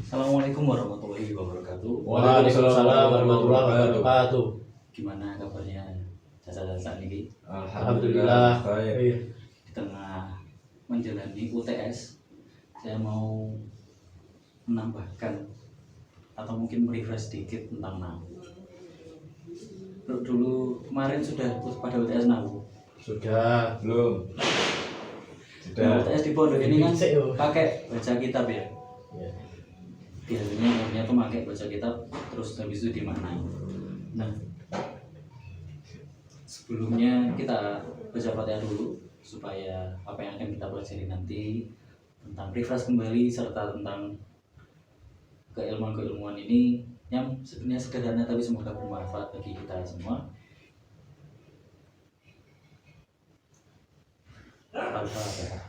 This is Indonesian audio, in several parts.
Assalamualaikum warahmatullahi wabarakatuh. Waalaikumsalam warahmatullahi wabarakatuh. Gimana kabarnya Caca ini? Alhamdulillah. baik. Di tengah menjalani UTS, saya mau menambahkan atau mungkin merefresh sedikit tentang NAU. Dulu kemarin sudah pada UTS NAU. Sudah. Belum. Nah, Sudah. UTS di pondok ini kan Dicek, yo. pakai baca kitab ya. Ya. Biasanya umumnya tuh pakai baca kitab terus habis itu dimaknai. Nah, sebelumnya kita baca Fatihah dulu supaya apa yang akan kita pelajari nanti tentang refresh kembali serta tentang keilmuan ini yang sebenarnya sederhana tapi semoga bermanfaat bagi kita semua. Al-Fatihah.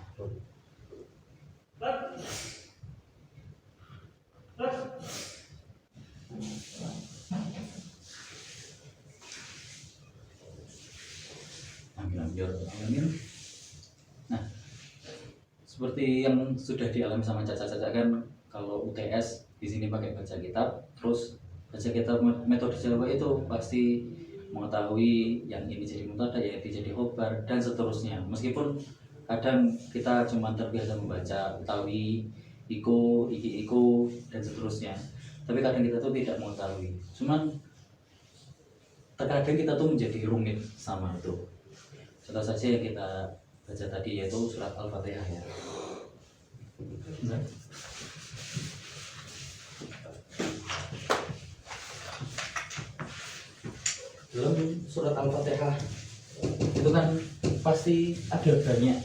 Amin. Nah, seperti yang sudah dialami sama Caca-Caca kan, kalau UTS di sini pakai baca kitab, terus baca kitab metode Jawa itu pasti mengetahui yang ini jadi mutada, yang ini jadi khobar dan seterusnya. Meskipun kadang kita cuma terbiasa membaca utawi, iku, iki, dan seterusnya, tapi kadang kita tuh tidak mengetahui. Cuman terkadang kita tuh menjadi rumit sama itu. Contoh saja yang kita baca tadi yaitu surat Al-Fatihah ya. Dalam surat Al-Fatihah itu kan pasti ada banyak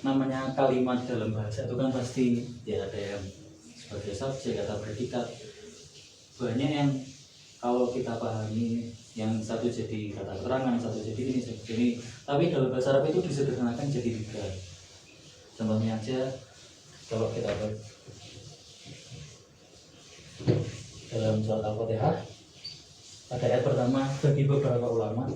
namanya kalimat dalam bahasa itu kan pasti ya ada yang sebagai subjek atau predikat, banyak yang kalau kita pahami yang satu jadi kata keterangan, satu jadi ini, satu jadi ini. Tapi dalam bahasa Arab itu disederhanakan jadi 3. Contohnya aja kalau kita dalam surat Al-Fatihah pada ayat pertama bagi beberapa ulama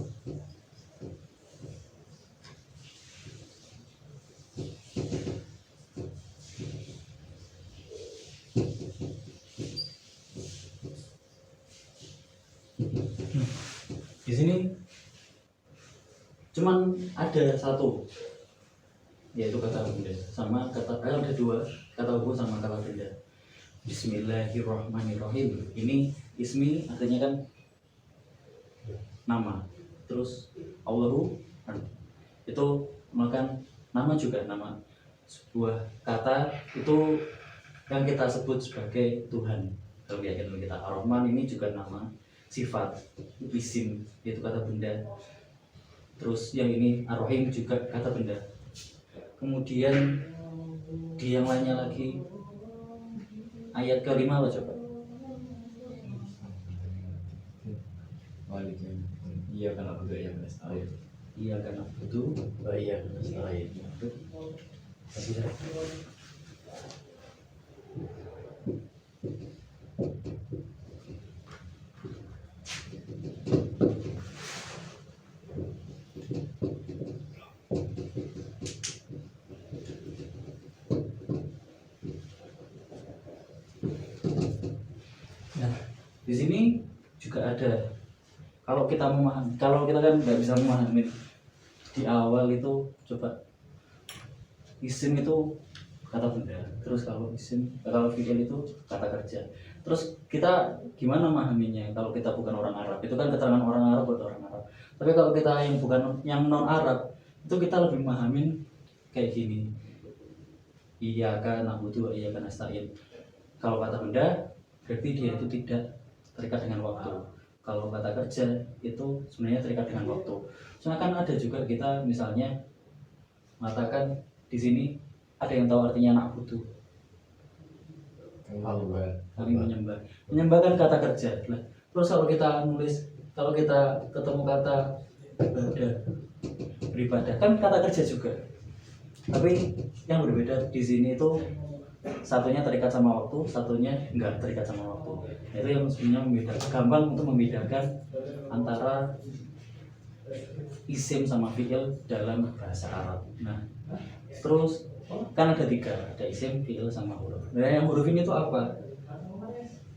di sini cuman ada satu yaitu kata benda sama kata ada 2 kata hubung sama kata benda. Bismillahirrahmanirrahim, ini ismi artinya kan nama, terus Allahu itu makan nama juga nama sebuah kata itu yang kita sebut sebagai Tuhan kalau keyakinan kita. Ar-Rahman ini juga nama sifat, isim itu kata benda. Terus yang ini Ar-Rahim juga kata benda. Kemudian di yang lainnya lagi ayat kelima apa coba? Iya kan aku ya nasta'in. Iya karena itu Iya, nasta'in. Nah, di sini juga ada. Kalau kita memahami, kalau kita kan nggak bisa memahami di awal itu coba isim itu kata benda. Terus kalau kalau fi'il itu kata kerja. Terus kita gimana memahaminya? Kalau kita bukan orang Arab, itu kan keterangan orang Arab buat orang Arab. Tapi kalau kita yang bukan yang non Arab, itu kita lebih memahamin kayak gini. Iyyaka na'budu wa iyyaka nasta'in. Kalau kata benda berarti dia itu tidak terikat dengan waktu. Kalau kata kerja itu sebenarnya terikat dengan waktu. Soalnya kan ada juga kita misalnya mengatakan di sini ada yang tahu artinya na'budu. Kami menyembah. Menyembah kan kata kerja. Nah, terus kalau kita nulis, kalau kita ketemu kata beribadah kan kata kerja juga. Tapi yang berbeda di sini itu satunya terikat sama waktu, satunya enggak terikat sama waktu. Itu yang sebenarnya membedakan, gampang untuk membedakan antara isim sama fiil dalam bahasa Arab. Nah, terus kan ada 3, ada isim, fiil, sama huruf. Nah, yang huruf ini tuh apa?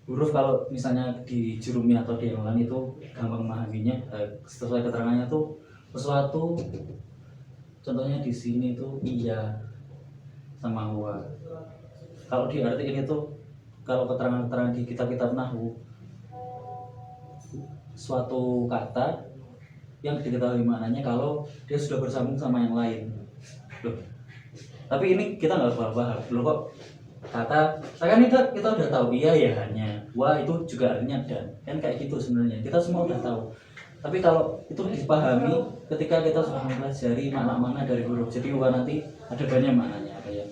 Huruf kalau misalnya di Jurumi atau di yang lain itu gampang memahaminya, sesuai keterangannya tuh sesuatu. Contohnya di sini tuh iya sama wa. Kalau diartikan itu, kalau keterangan-keterangan di kitab-kitab nahwu, suatu kata yang diketahui maknanya kalau dia sudah bersambung sama yang lain. Loh, tapi ini kita nggak bahas loh kok kata kan kita udah tahu iya ya hanya wa itu juga artinya dan kan kayak gitu sebenarnya kita semua udah tahu. Tapi kalau itu dipahami ketika kita sudah mempelajari makna-makna dari huruf, jadi wa nanti ada banyak maknanya, ada yang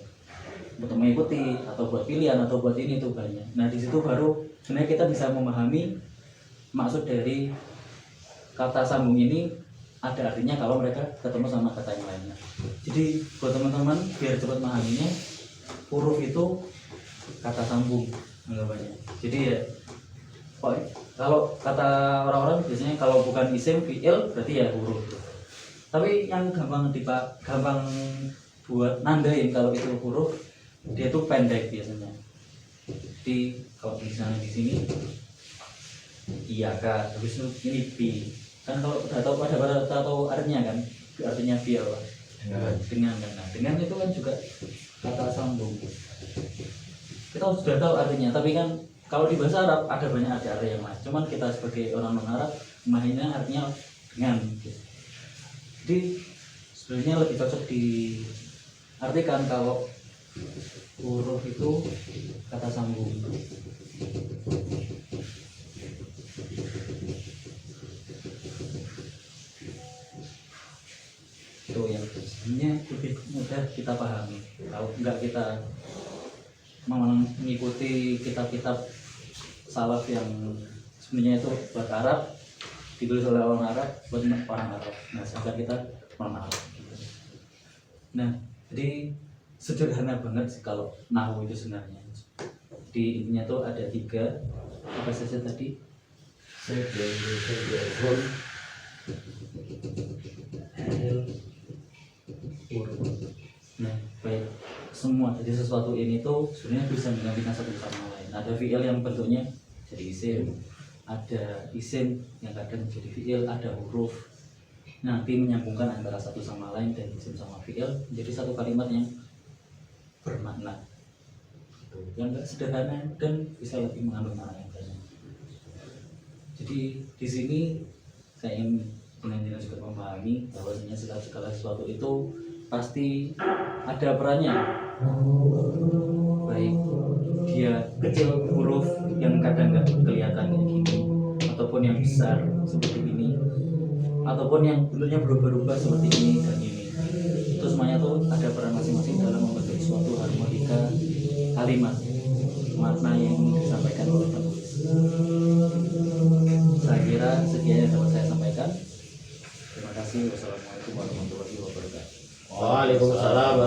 untuk mengikuti atau buat pilihan atau buat ini tuh banyak. Nah di situ baru sebenarnya kita bisa memahami maksud dari kata sambung ini ada artinya kalau mereka ketemu sama kata yang lainnya. Jadi buat teman-teman biar cepat memahaminya, huruf itu kata sambung anggapannya. Jadi ya kalau kata orang-orang biasanya kalau bukan isim fiil berarti ya huruf. Tapi yang gampang buat nandain kalau itu huruf, dia tuh pendek biasanya. Jadi kalau misalnya di sini iya kak, habis itu ini pi. Kan kalau udah tahu pada tahu artinya kan, artinya fiil dengan kan. Nah, dengan itu kan juga kata sambung. Kita sudah tahu artinya, tapi kan kalau di bahasa Arab ada banyak arti yang lain. Cuman kita sebagai orang non-Arab memahaminya artinya dengan. Jadi sebenarnya lebih cocok diartikan kalau huruf itu kata sambung. Itu yang sebenarnya lebih mudah kita pahami. Kalau enggak kita mengikuti kitab-kitab salaf yang sebenarnya itu buat Arab, ditulis oleh orang Arab buat orang Arab. Nah, sedangkan kita orang Arab. Nah, jadi sederhana banget sih kalau nahwu itu sebenarnya. Di intinya tuh ada 3 apa saja tadi? Nah, baik semua jadi sesuatu ini tuh sebenarnya bisa menggantikan satu sama lain. Ada fiil yang bentuknya jadi isim, ada isim yang kadang jadi fiil, ada huruf nanti menyambungkan antara satu sama lain dan isim sama fiil menjadi satu kalimat yang bermakna. Yang enggak sederhana dan bisa lebih mengandung makna yang banyak. Jadi di sini saya ingin dengan juga memahami bahwasanya segala sesuatu itu pasti ada perannya, baik dia kecil huruf yang kadang nggak kelihatan kayak gini, ataupun yang besar seperti ini, ataupun yang bentuknya berubah-ubah seperti ini dan ini. Itu semuanya tuh ada peran masing-masing dalam membentuk suatu harmonika kalimat makna yang disampaikan oleh penulis. Saya kira sekian yang dapat saya sampaikan. Terima kasih. Wassalamualaikum warahmatullahi wabarakatuh. Waalaikumsalam